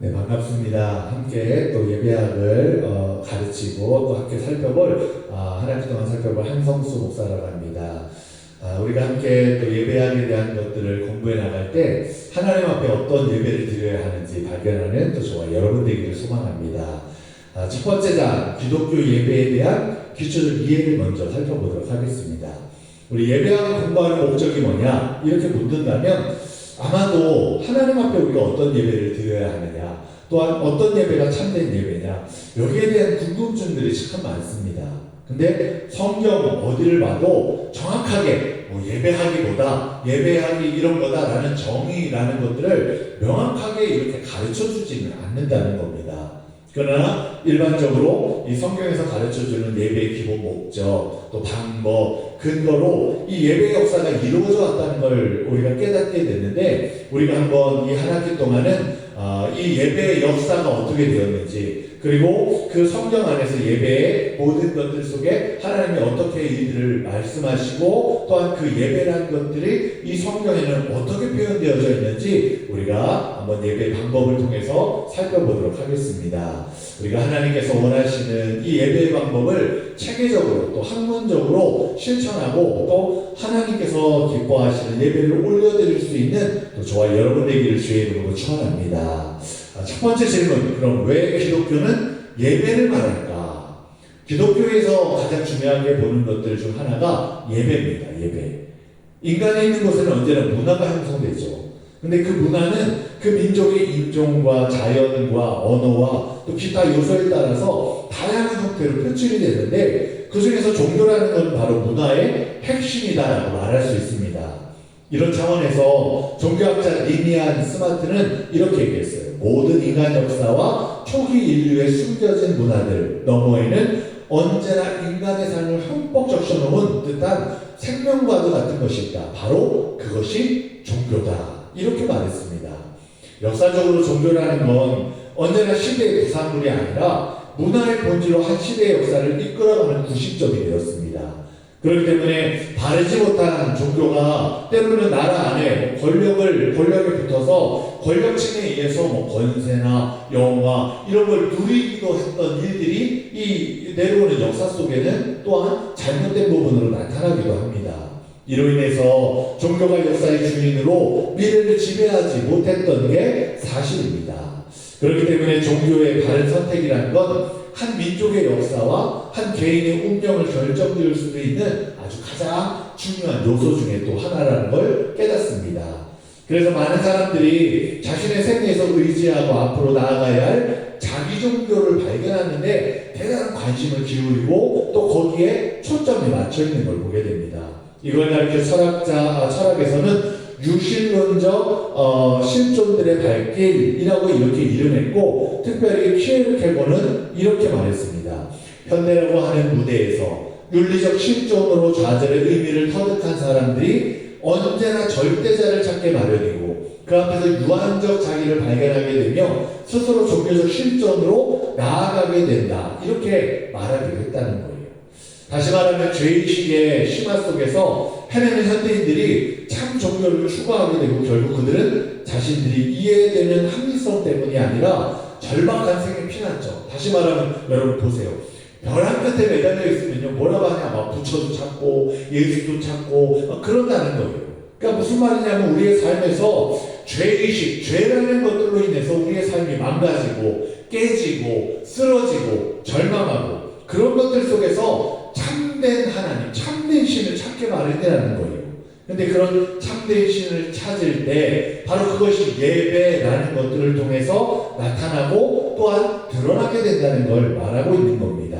네, 반갑습니다. 함께 또 예배학을 가르치고 또 함께 살펴볼 한 학기 동안 살펴볼 한성수 목사라고 합니다. 우리가 함께 또 예배학에 대한 것들을 공부해 나갈 때 하나님 앞에 어떤 예배를 드려야 하는지 발견하는 또 저와 여러분 되기를 소망합니다. 첫 번째 장 기독교 예배에 대한 기초적 이해를 먼저 살펴보도록 하겠습니다. 우리 예배학을 공부하는 목적이 뭐냐 이렇게 묻는다면 아마도 하나님 앞에 우리가 어떤 예배를 드려야 하느냐, 또한 어떤 예배가 참된 예배냐, 여기에 대한 궁금증들이 참 많습니다. 근데 성경 어디를 봐도 정확하게 예배하기보다 예배하기 이런 거다라는 정의라는 것들을 명확하게 이렇게 가르쳐 주지는 않는다는 겁니다. 그러나 일반적으로 이 성경에서 가르쳐주는 예배의 기본 목적, 또 방법, 근거로 이 예배 역사가 이루어져 왔다는 걸 우리가 깨닫게 됐는데, 우리가 한번 이 한 학기 동안은 이 예배의 역사가 어떻게 되었는지, 그리고 그 성경 안에서 예배의 모든 것들 속에 하나님이 어떻게 이들을 말씀하시고, 또한 그 예배라는 것들이 이 성경에는 어떻게 표현되어져 있는지 우리가 한번 예배의 방법을 통해서 살펴보도록 하겠습니다. 우리가 하나님께서 원하시는 이 예배의 방법을 체계적으로 또 학문적으로 실천하고, 또 하나님께서 기뻐하시는 예배를 올려드릴 수 있는 또 저와 여러분 되기를 주의 이름으로 축원합니다. 첫 번째 질문, 그럼 왜 기독교는 예배를 말할까? 기독교에서 가장 중요하게 보는 것들 중 하나가 예배입니다. 예배. 인간이 있는 곳에는 언제나 문화가 형성되죠. 근데 그 문화는 그 민족의 인종과 자연과 언어와 또 기타 요소에 따라서 다양한 형태로 표출이 되는데, 그 중에서 종교라는 건 바로 문화의 핵심이다라고 말할 수 있습니다. 이런 차원에서 종교학자 리니안 스마트는 이렇게 얘기했어요. 모든 인간 역사와 초기 인류의 숨겨진 문화들 너머에는 언제나 인간의 삶을 흠뻑 적셔놓은 듯한 생명과도 같은 것이 있다. 바로 그것이 종교다. 이렇게 말했습니다. 역사적으로 종교라는 건 언제나 시대의 부산물이 아니라 문화의 본질로 한 시대의 역사를 이끌어가는 구심점이 되었습니다. 그렇기 때문에 바르지 못한 종교가 때로는 나라 안에 권력에 붙어서 권력층에 의해서 권세나 영화 이런 걸 누리기도 했던 일들이 이 내려오는 역사 속에는 또한 잘못된 부분으로 나타나기도 합니다. 이로 인해서 종교가 역사의 주인으로 미래를 지배하지 못했던 게 사실입니다. 그렇기 때문에 종교의 바른 선택이라는 건 한 민족의 역사와 한 개인의 운명을 결정지을 수도 있는 아주 가장 중요한 요소 중에 또 하나라는 걸 깨닫습니다. 그래서 많은 사람들이 자신의 생애에서 의지하고 앞으로 나아가야 할 자기 종교를 발견하는데 대단한 관심을 기울이고 또 거기에 초점이 맞춰 있는 걸 보게 됩니다. 이걸 가르쳐 철학에서는 유실론적 실존들의 발길이라고 이렇게 이름했고, 특별히 키에르 케고는 이렇게 말했습니다. 현대라고 하는 무대에서 윤리적 실존으로 좌절의 의미를 터득한 사람들이 언제나 절대자를 찾게 마련이고, 그 앞에서 유한적 자기를 발견하게 되며 스스로 종교적 실존으로 나아가게 된다. 이렇게 말하기로 했다는 거예요. 다시 말하면 죄의식의 심화 속에서 헤매는 현대인들이 참 종교를 추구하게 되고, 결국 그들은 자신들이 이해되는 합리성 때문이 아니라 절박한 생의 피난처. 다시 말하면 여러분 보세요. 벼랑 끝에 매달려 있으면요 뭐라고 하냐, 막 부처도 찾고 예수도 찾고 그런다는 거예요. 그러니까 무슨 말이냐면 우리의 삶에서 죄의식, 죄라는 것들로 인해서 우리의 삶이 망가지고 깨지고 쓰러지고 절망하고, 그런 것들 속에서 참된 하나님, 참된 신을 찾게 마련이라는 거예요. 근데 그런 참된 신을 찾을 때 바로 그것이 예배라는 것들을 통해서 나타나고 또한 드러나게 된다는 걸 말하고 있는 겁니다.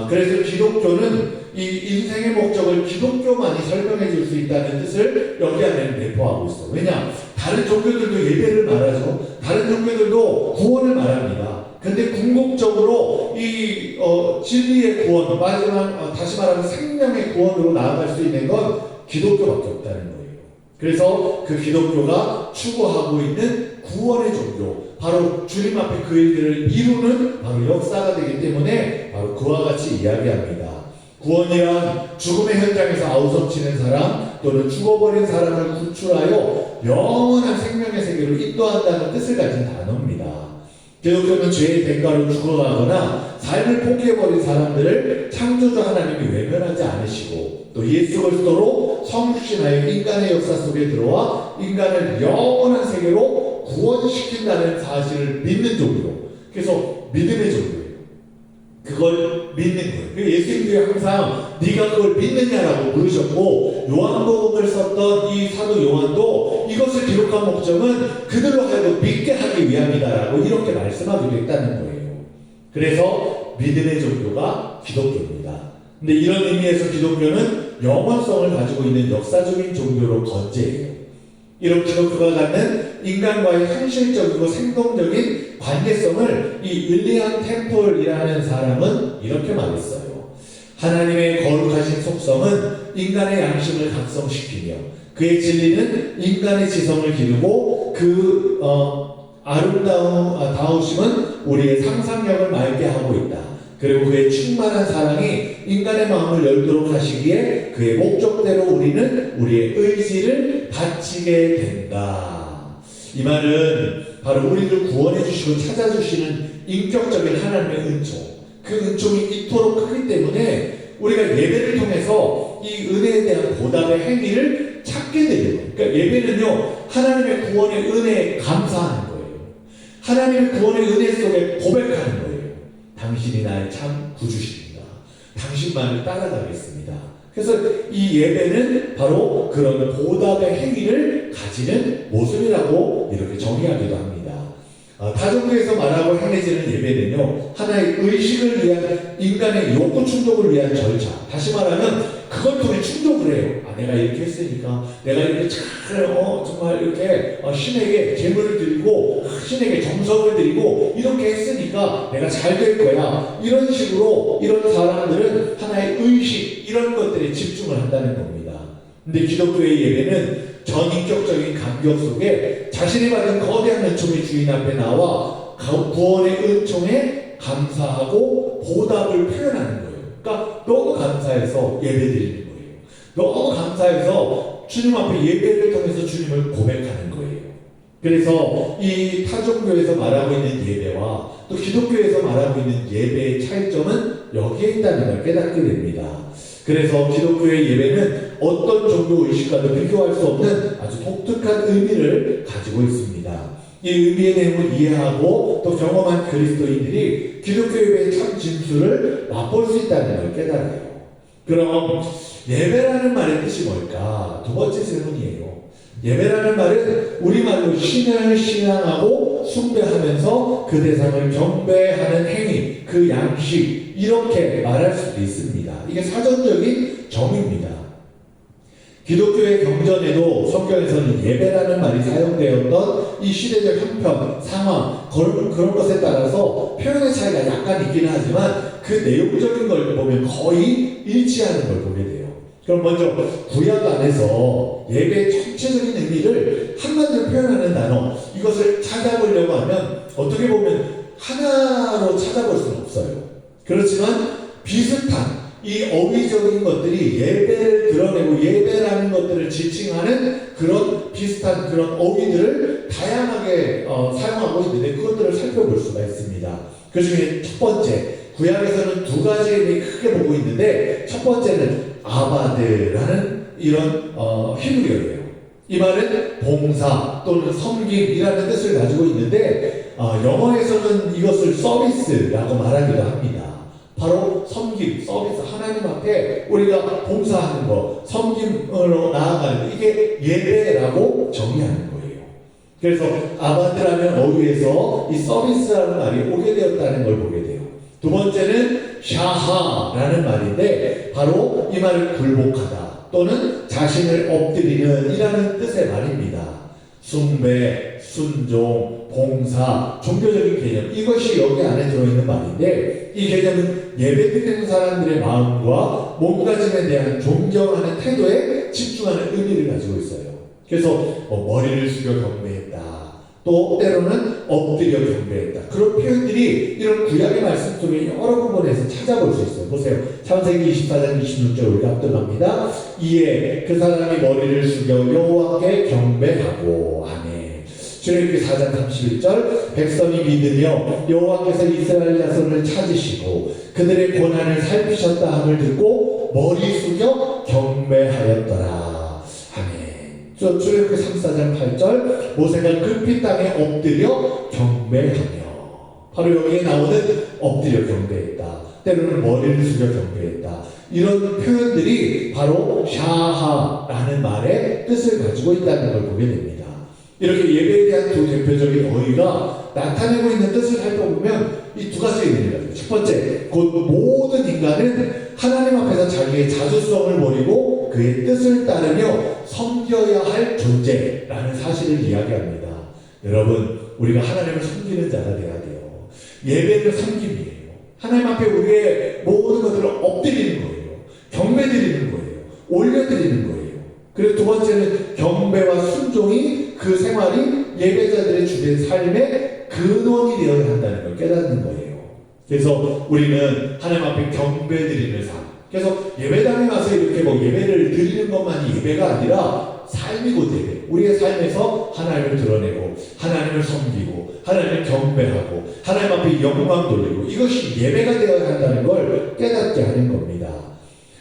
그래서 기독교는 이 인생의 목적을 기독교만이 설명해 줄 수 있다는 뜻을 여기 안에는 내포하고 있어. 왜냐? 다른 종교들도 예배를 말하죠. 다른 종교들도 구원을 말합니다. 근데 궁극적으로 이 진리의 구원, 다시 말하면 생명의 구원으로 나아갈 수 있는 건 기독교밖에 없다는 거예요. 그래서 그 기독교가 추구하고 있는 구원의 종교, 바로 주님 앞에 그 일들을 이루는 바로 역사가 되기 때문에 바로 그와 같이 이야기합니다. 구원이란 죽음의 현장에서 아우성치는 사람 또는 죽어버린 사람을 구출하여 영원한 생명의 세계로 인도한다는 뜻을 가진 단어입니다. 기독교는 죄의 대가로 죽어가거나 삶을 포기해버린 사람들을 창조주 하나님이 외면하지 않으시고 또 예수 그리스도로 성육신하여 인간의 역사 속에 들어와 인간을 영원한 세계로 구원시킨다는 사실을 믿는 종교. 그래서 믿음의 종교예요. 그걸 믿는 거예요. 예수님도 항상 네가 그걸 믿느냐라고 물으셨고, 요한복음을 썼던 이 사도 요한도 이것을 기록한 목적은 그들로 하여금 믿게 하기 위함이다라고 이렇게 말씀하기도 했다는 거예요. 그래서 믿음의 종교가 기독교입니다. 근데 이런 의미에서 기독교는 영원성을 가지고 있는 역사적인 종교로 건재해요. 이런 기독교가 갖는 인간과의 현실적이고 생동적인 관계성을 이 윌리엄 템플이라는 사람은 이렇게 말했어요. 하나님의 거룩하신 속성은 인간의 양심을 각성시키며 그의 진리는 인간의 지성을 기르고 그 아름다우심은 우리의 상상력을 맑게 하고 있다. 그리고 그의 충만한 사랑이 인간의 마음을 열도록 하시기에 그의 목적대로 우리는 우리의 의지를 바치게 된다. 이 말은 바로 우리를 구원해 주시고 찾아주시는 인격적인 하나님의 은총, 그 은총이 이토록 크기 때문에 우리가 예배를 통해서 이 은혜에 대한 보답의 행위를 찾게 되는 거예요. 그러니까 예배는요, 하나님의 구원의 은혜에 감사하는 거예요. 하나님의 구원의 은혜 속에 고백하는 거예요. 당신이 나의 참 구주십니다. 당신만을 따라가겠습니다. 그래서 이 예배는 바로 그런 보답의 행위를 가지는 모습이라고 이렇게 정의하기도 합니다. 타종교에서 말하고 행해지는 예배는요, 하나의 의식을 위한 인간의 욕구 충족을 위한 절차. 다시 말하면 그걸 통해 충족을 해요. 내가 이렇게 했으니까, 내가 이렇게 잘 정말 이렇게 신에게 재물을 드리고 신에게 정성을 드리고 이렇게 했으니까 내가 잘 될 거야. 이런 식으로 이런 사람들은 하나의 의식 이런 것들에 집중을 한다는 겁니다. 근데 기독교의 예배는 전인격적인 감격 속에 자신이 받은 거대한 은총의 주인 앞에 나와 구원의 은총에 감사하고 보답을 표현하는 거예요. 그러니까 너무 감사해서 예배드리는 거예요. 너무 감사해서 주님 앞에 예배를 통해서 주님을 고백하는 거예요. 그래서 이 타종교에서 말하고 있는 예배와 또 기독교에서 말하고 있는 예배의 차이점은 여기에 있다는 걸 깨닫게 됩니다. 그래서 기독교의 예배는 어떤 종교 의식과도 비교할 수 없는 아주 독특한 의미를 가지고 있습니다. 이 의미의 내용을 이해하고 또 경험한 그리스도인들이 기독교 예배의 참 진수를 맛볼 수 있다는 걸 깨달아요. 그럼 예배라는 말의 뜻이 뭘까? 두 번째 질문이에요. 예배라는 말은 우리말로 신을 신앙하고 숭배하면서 그 대상을 경배하는 행위, 그 양식, 이렇게 말할 수도 있습니다. 이게 사전적인 정의입니다. 기독교의 경전에도 성경에서는 예배라는 말이 사용되었던 이 시대적 형편, 상황, 그런 것에 따라서 표현의 차이가 약간 있기는 하지만 그 내용적인 걸 보면 거의 일치하는 걸 보게 돼요. 그럼 먼저 구약 안에서 예배의 전체적인 의미를 한마디로 표현하는 단어, 이것을 찾아보려고 하면 어떻게 보면 하나로 찾아볼 수는 없어요. 그렇지만 비슷한 이 어휘적인 것들이 예배를 드러내고 예배라는 것들을 지칭하는 그런 비슷한 그런 어휘들을 다양하게 사용하고 있는데 그것들을 살펴볼 수가 있습니다. 그 중에 첫 번째, 구약에서는 두 가지 의미 크게 보고 있는데 첫 번째는 아바드라는 이런 히브리어예요. 이 말은 봉사 또는 섬김이라는 뜻을 가지고 있는데 영어에서는 이것을 서비스라고 말하기도 합니다. 바로 섬김, 서비스, 하나님 앞에 우리가 봉사하는 것, 섬김으로 나아가는 것, 이게 예배라고 정의하는 거예요. 그래서 아바드라는 어휘에서 이 서비스라는 말이 오게 되었다는 걸 보게 돼요. 두 번째는 샤하라는 말인데 바로 이 말을 굴복하다 또는 자신을 엎드리는 이라는 뜻의 말입니다. 숭배, 순종, 봉사, 종교적인 개념, 이것이 여기 안에 들어있는 말인데 이 개념은 예배드리는 사람들의 마음과 몸가짐에 대한 존경하는 태도에 집중하는 의미를 가지고 있어요. 그래서 머리를 숙여 경배했다, 또 때로는 엎드려 경배했다. 그런 표현들이 이런 구약의 말씀 속에 여러 부분에서 찾아볼 수 있어요. 보세요. 창세기 24장 26절 우리가 압도합니다. 이에 그 사람이 머리를 숙여 여호와께 경배하고 아멘. 출애굽기 4장 31절 백성이 믿으며 여호와께서 이스라엘 자손을 찾으시고 그들의 고난을 살피셨다 함을 듣고 머리 숙여 경배하였더라. 출애굽기 34장 8절 모세가 급히 땅에 엎드려 경배하며 바로 여기에 나오는 엎드려 경배했다. 때로는 머리를 숙여 경배했다. 이런 표현들이 바로 샤하라는 말의 뜻을 가지고 있다는 걸 보게 됩니다. 이렇게 예배에 대한 두 대표적인 어휘가 나타내고 있는 뜻을 살펴보면 이 두 가지 의미가 있습니다. 첫 번째, 곧 모든 인간은 하나님 앞에서 자기의 자주성을 버리고 그의 뜻을 따르며 섬겨야 할 존재라는 사실을 이야기합니다. 여러분, 우리가 하나님을 섬기는 자가 되어야 돼요. 예배는 섬김이에요. 하나님 앞에 우리의 모든 것들을 엎드리는 거예요. 경배드리는 거예요. 올려드리는 거예요. 그리고 두 번째는 경배와 순종이 그 생활이 예배자들의 주된 삶의 근원이 되어야 한다는 걸 깨닫는 거예요. 그래서 우리는 하나님 앞에 경배드리는 삶. 그래서 예배당에 가서 이렇게 예배를 드리는 것만이 예배가 아니라 삶이고 예배. 우리의 삶에서 하나님을 드러내고 하나님을 섬기고 하나님을 경배하고 하나님 앞에 영광 돌리고 이것이 예배가 되어야 한다는 걸 깨닫게 하는 겁니다.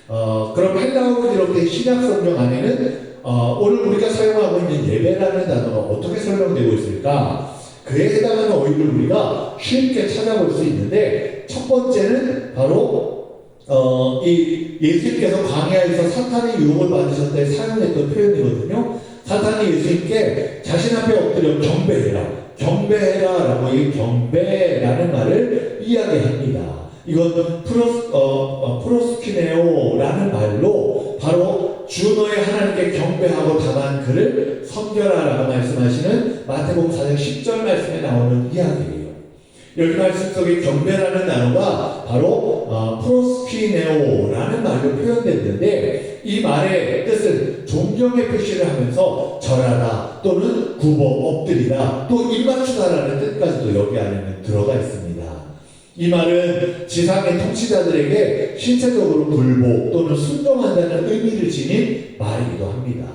그럼 헬라어로 이렇게 신약 성경 안에는 오늘 우리가 사용하고 있는 예배라는 단어가 어떻게 설명되고 있을까? 그에 해당하는 어휘를 우리가 쉽게 찾아볼 수 있는데 첫 번째는 바로 이 예수님께서 광야에서 사탄의 유혹을 받으셨을 때 사용했던 표현이거든요. 사탄이 예수님께 자신 앞에 엎드려 경배해라 라고 이 경배라는 말을 이야기합니다. 이건 프로스키네오라는 말로 바로 주 너의 하나님께 경배하고 다만 그를 섬겨라 라고 말씀하시는 마태복음 4장 10절 말씀에 나오는 이야기예요. 여기 말씀 속에 경배라는 단어가 바로 프로스키네오라는 말로 표현됐는데 이 말의 뜻은 존경의 표시를 하면서 절하다 또는 굽어 엎드리다 또 입맞추다라는 뜻까지도 여기 안에는 들어가 있습니다. 이 말은 지상의 통치자들에게 신체적으로 굴복 또는 순종한다는 의미를 지닌 말이기도 합니다.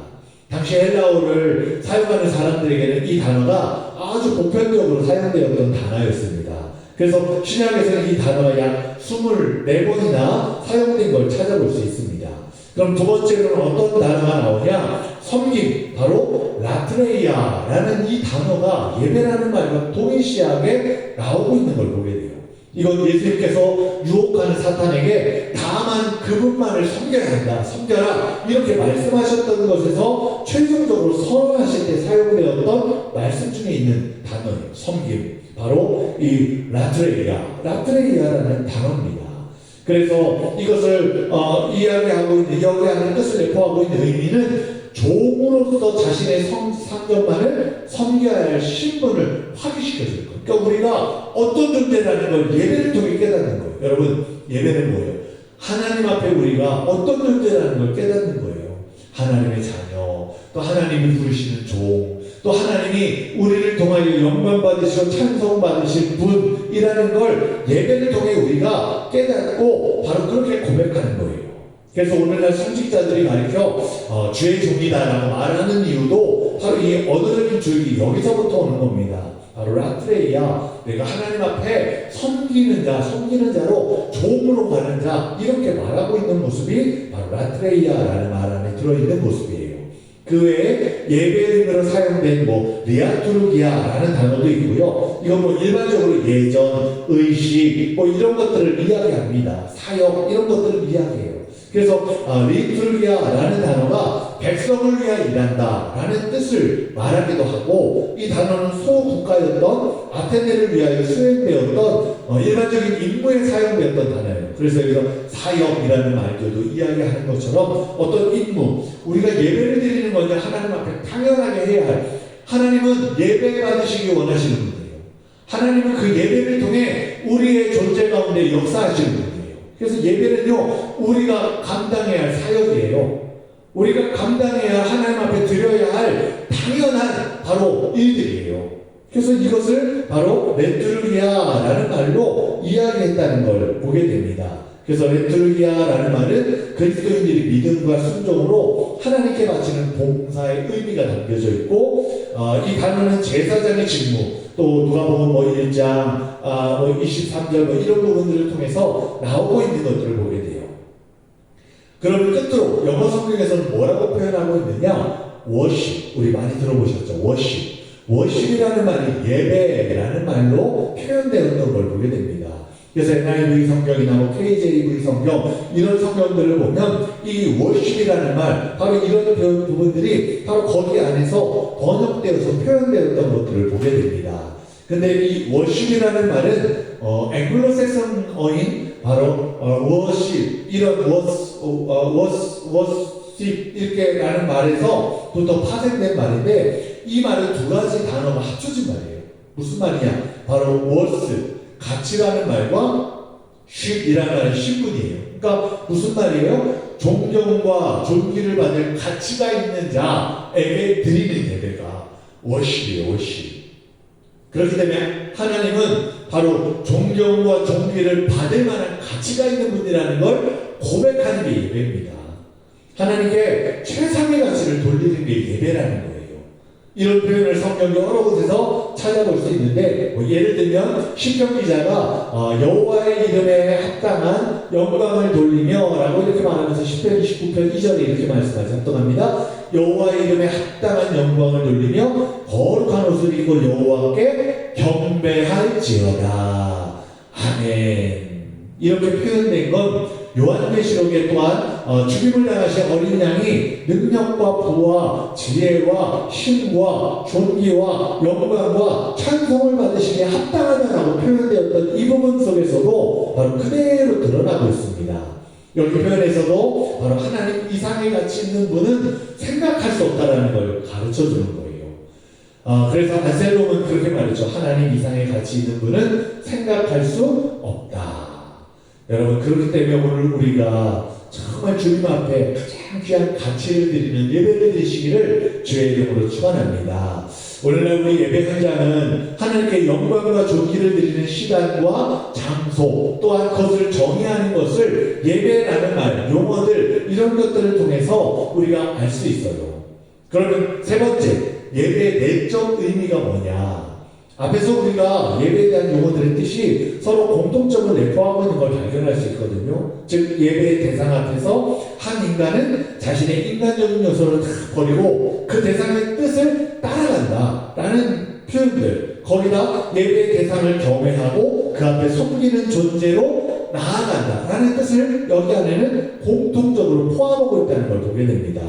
당시 헬라어를 사용하는 사람들에게는 이 단어가 아주 보편적으로 사용되었던 단어였습니다. 그래서 신약에서는 이 단어가 약 24번이나 사용된 걸 찾아볼 수 있습니다. 그럼 두 번째로는 어떤 단어가 나오냐? 섬김, 바로 라트레이아라는 이 단어가 예배라는 말과 동일시하게 나오고 있는 걸 보게 돼요. 이건 예수님께서 유혹하는 사탄에게 다만 그분만을 섬겨야 한다, 섬겨라 이렇게 말씀하셨던 것에서 최종적으로 선언하실 때 사용되었던 말씀 중에 있는 단어예요. 섬김, 바로 이 라트레이아라는 단어입니다. 그래서 이것을 이야기하고 있는 여기 하는 뜻을 내포하고 있는 의미는 종으로서 자신의 상전만을 섬겨야 할 신분을 확인시켜줄 것. 그러니까 우리가 어떤 존재라는 걸 예배를 통해 깨닫는 거예요. 여러분, 예배는 뭐예요? 하나님 앞에 우리가 어떤 존재라는 걸 깨닫는 거예요. 하나님의 자녀, 또 하나님이 부르시는 종, 또 하나님이 우리를 통하여 영광 받으시고 찬송 받으실 분이라는 걸 예배를 통해 우리가 깨닫고 바로 그렇게 고백하는 거예요. 그래서 오늘날 성직자들이 가르쳐 주의 종이다라고 말하는 이유도 바로 이 언어적인 주역이 여기서부터 오는 겁니다. 바로 라트레이아, 내가 하나님 앞에 섬기는 자로 종으로 가는 자 이렇게 말하고 있는 모습이 바로 라트레이아라는 말 안에 들어있는 모습이에요. 그 외에 예배로 사용된 리아투르기아라는 단어도 있고요. 이건 일반적으로 예전, 의식 이런 것들을 이야기합니다. 사역 이런 것들을 이야기해요. 그래서 리투르기아라는 단어가 백성을 위하여 일한다 라는 뜻을 말하기도 하고 이 단어는 소국가였던 아테네를 위하여 수행되었던 일반적인 임무에 사용되었던 단어예요. 그래서 여기서 사역이라는 말들도 이야기하는 것처럼 어떤 임무, 우리가 예배를 드리는 건 하나님 앞에 당연하게 해야 할, 하나님은 예배 받으시기 원하시는 분이에요. 하나님은 그 예배를 통해 우리의 존재 가운데 역사하시는 분이에요. 그래서 예배는요, 우리가 감당해야 할 사역이에요. 우리가 감당해야 할, 하나님 앞에 드려야 할 당연한 바로 일들이에요. 그래서 이것을 바로 레투르기아라는 말로 이야기했다는 걸 보게 됩니다. 그래서 레투르기아라는 말은 그리스도인들이 믿음과 순종으로 하나님께 바치는 봉사의 의미가 담겨져 있고, 이 단어는 제사장의 직무, 또 누가복음 1장 23절 이런 부분들을 통해서 나오고 있는 것들을 보게 돼요. 그러면 끝으로 영어 성경에서는 뭐라고 표현하고 있느냐? 워십, 우리 많이 들어보셨죠? 워십이라는 말이 예배라는 말로 표현되었던 걸 보게 됩니다. 그래서 NIV 성경이나 KJV 성경 이런 성경들을 보면 이 워십이라는 말, 바로 이런 부분들이 바로 거기 안에서 번역되어서 표현되었던 것들을 보게 됩니다. 근데 이 워십이라는 말은 앵글로색슨어인 바로 워십, 이런 워십 이렇게 라는 말에서부터 파생된 말인데, 이 말은 두 가지 단어가 합쳐진 말이에요. 무슨 말이냐? 바로 워스, 가치라는 말과 쉽이라는 말은 신분이에요. 그러니까 무슨 말이에요? 존경과 존귀를 받을 가치가 있는 자에게 드리는 예배가 워십이에요. 워십. 그렇기 때문에 하나님은 바로 존경과 존귀를 받을 만한 가치가 있는 분이라는 걸 고백하는 게 예배입니다. 하나님께 최상의 가치를 돌리는 게 예배라는 거예요. 이런 표현을 성경의 여러 곳에서 찾아볼 수 있는데, 예를 들면 시편 기자가 여호와의 이름에 합당한 영광을 돌리며 라고 이렇게 말하면서 시편 29편 2절에 이렇게 말씀하지 합동합니다. 여호와의 이름에 합당한 영광을 돌리며 거룩한 옷을 입고 여호와께 경배할지어다. 아멘. 이렇게 표현된 건 요한계시록에 또한 죽임을 당하신 어린 양이 능력과 부와 지혜와 힘과 존귀와 영광과 찬송을 받으시기에 합당하다라고 표현되었던 이 부분 속에서도 바로 그대로 드러나고 있습니다. 여기 표현에서도 바로 하나님 이상의 가치 있는 분은 생각할 수 없다라는 걸 가르쳐주는 거예요. 그래서 안셀롬은 그렇게 말했죠. 하나님 이상의 가치 있는 분은 생각할 수 없다. 여러분, 그렇기 때문에 오늘 우리가 정말 주님 앞에 가장 귀한 가치를 드리는 예배를 드리시기를 주의 이름으로 축원합니다. 오늘날 우리 예배 현장은 하나님께 영광과 존귀를 드리는 시간과 장소, 또한 그것을 정의하는 것을 예배라는 말, 용어들 이런 것들을 통해서 우리가 알 수 있어요. 그러면 세 번째, 예배의 내적 의미가 뭐냐? 앞에서 우리가 예배에 대한 용어들의 뜻이 서로 공통점을 내포하고 있는 걸 발견할 수 있거든요. 즉 예배의 대상 앞에서 한 인간은 자신의 인간적인 요소를 다 버리고 그 대상의 뜻을 따라간다 라는 표현들, 거기다 예배의 대상을 경외하고 그 앞에 섬기는 존재로 나아간다 라는 뜻을 여기 안에는 공통적으로 포함하고 있다는 걸 보게 됩니다.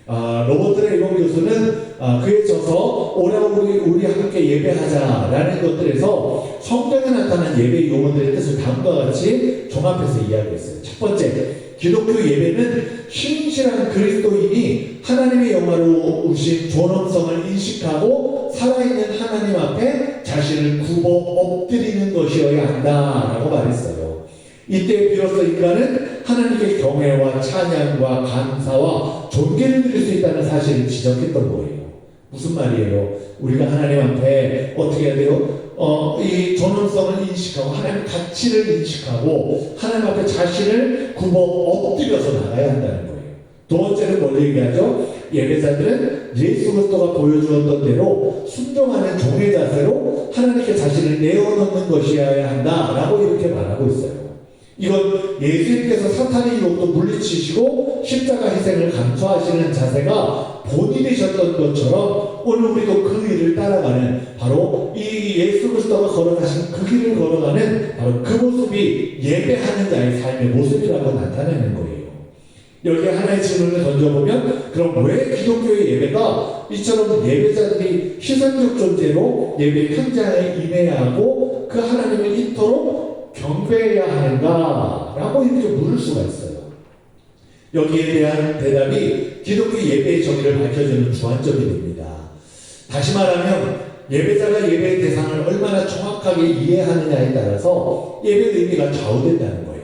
로버트 레이버 교수는 그에 져서 오라고 우리 함께 예배하자라는 것들에서 성경에 나타난 예배 용어들의 뜻을 다음과 같이 종합해서 이야기했어요. 첫 번째, 기독교 예배는 신실한 그리스도인이 하나님의 영화로우신 존엄성을 인식하고 살아있는 하나님 앞에 자신을 굽어 엎드리는 것이어야 한다라고 말했어요. 이때 비로소 인간은 하나님께 경외와 찬양과 감사와 존귀를 드릴 수 있다는 사실을 지적했던 거예요. 무슨 말이에요? 우리가 하나님 앞에 어떻게 해야 돼요? 이 존엄성을 인식하고 하나님의 가치를 인식하고 하나님 앞에 자신을 굽어 엎드려서 나가야 한다는 거예요. 두 번째는 뭘 얘기하죠? 예배자들은 예수 그리스도가 보여주었던 대로 순종하는 종의 자세로 하나님께 자신을 내어놓는 것이어야 한다라고 이렇게 말하고 있어요. 이건 예수님께서 사탄의 유혹도 물리치시고 십자가 희생을 감수하시는 자세가 본이 되셨던 것처럼 오늘 우리도 그 길을 따라가는, 바로 이 예수 그리스도가 걸어가신 그 길을 걸어가는 바로 그 모습이 예배하는 자의 삶의 모습이라고 나타내는 거예요. 여기에 하나의 질문을 던져보면, 그럼 왜 기독교의 예배가 이처럼 예배자들이 희생적 존재로 예배 현장에 임해야 하고 그 하나님을 이토록 경배해야 하는가? 라고 이렇게 물을 수가 있어요. 여기에 대한 대답이 기독교 예배의 정의를 밝혀주는 주안점이 됩니다. 다시 말하면 예배자가 예배의 대상을 얼마나 정확하게 이해하느냐에 따라서 예배의 의미가 좌우된다는 거예요.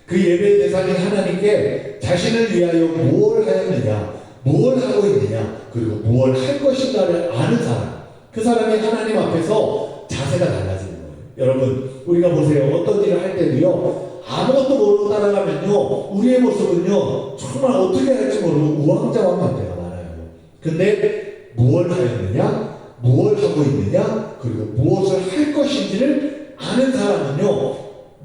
그 예배의 대상이 하나님께 자신을 위하여 무엇을 하였느냐, 무엇을 하고 있느냐, 그리고 무엇을 할 것인가를 아는 사람, 그 사람이 하나님 앞에서 자세가 달라지는 거예요. 여러분, 우리가 보세요. 어떤 일을 할 때도요, 아무것도 모르고 따라가면요, 우리의 모습은요, 정말 어떻게 할지 모르고 우왕좌왕할 때가 많아요. 근데 무엇을 하였느냐, 무엇을 하고 있느냐, 그리고 무엇을 할 것인지를 아는 사람은요,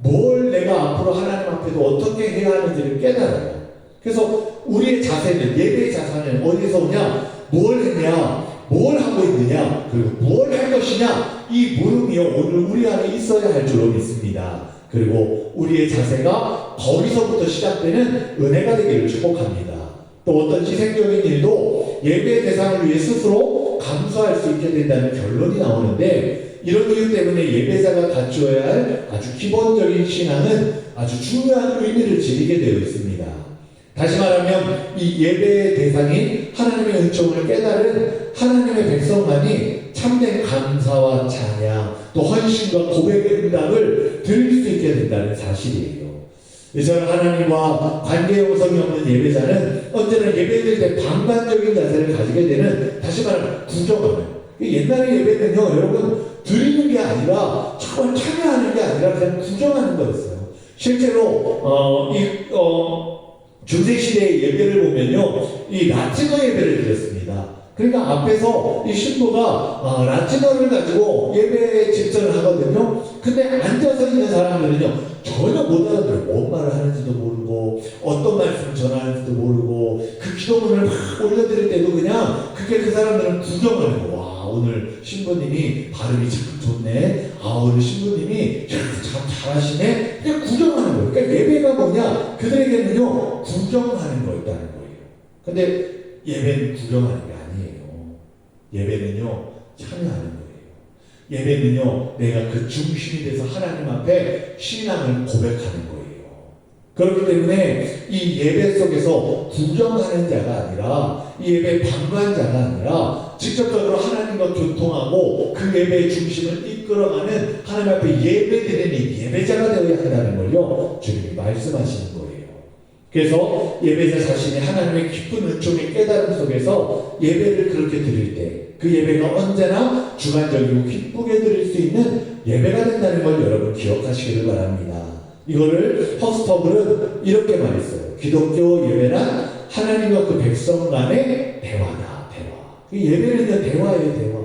뭘 내가 앞으로 하나님 앞에도 어떻게 해야 하는지를 깨달아요. 그래서 우리의 자세는, 예배의 자세는 어디서 오냐, 뭘 했냐, 뭘 하고 있느냐, 그리고 뭘 할 것이냐, 이 물음이요, 오늘 우리 안에 있어야 할 줄로 믿습니다. 그리고 우리의 자세가 거기서부터 시작되는 은혜가 되기를 축복합니다. 또 어떤 희생적인 일도 예배의 대상을 위해 스스로 감수할 수 있게 된다는 결론이 나오는데, 이런 이유 때문에 예배자가 갖추어야 할 아주 기본적인 신앙은 아주 중요한 의미를 지니게 되어 있습니다. 다시 말하면 이 예배의 대상인 하나님의 은총을 깨달은 하나님의 백성만이 참된 감사와 찬양, 또 헌신과 고백의 응답을 드릴 수 있게 된다는 사실이에요. 저는 하나님과 관계 형성이 없는 예배자는 언제나 예배드릴 때 방관적인 자세를 가지게 되는, 다시 말하면 구경하는. 옛날에 예배는요, 여러분, 드리는 게 아니라 정말 참여하는 게 아니라 그냥 구경하는 거였어요. 실제로 중세시대의 예배를 보면요, 이 라틴어 예배를 드렸습니다. 그러니까 앞에서 이 신부가 라틴어를 가지고 예배 집전을 하거든요. 근데 앉아서 있는 사람들은요, 전혀 못 알아들어요. 뭔 말을 하는지도 모르고, 어떤 말씀을 전하는지도 모르고, 그 기도문을 막 올려드릴 때도 그냥 그게 그 사람들은 구경하는 거. 와, 오늘 신부님이 발음이 참 좋네. 오늘 신부님이 참 잘하시네. 그냥 구경하는 거예요. 그러니까 예배가 뭐냐? 그들에게는요, 구경하는 거였다는 거예요. 근데 예배는 구경하는 게 아니에요. 예배는요, 참여하는 거예요. 예배는요, 내가 그 중심이 돼서 하나님 앞에 신앙을 고백하는 거예요. 그렇기 때문에 이 예배 속에서 구경하는 자가 아니라, 이 예배 방관자가 아니라 직접적으로 하나님과 교통하고 그 예배의 중심을 이끌어가는 하나님 앞에 예배드리는 예배자가 되어야 한다는 걸요, 주님이 말씀하시는 거예요. 그래서 예배자 자신이 하나님의 깊은 은총의 깨달음 속에서 예배를 그렇게 드릴 때, 그 예배가 언제나 주관적이고 기쁘게 드릴 수 있는 예배가 된다는 걸 여러분 기억하시기를 바랍니다. 이거를 허스터블은 이렇게 말했어요. 기독교 예배란 하나님과 그 백성 간의 대화다. 대화. 예배는 대화예요. 대화.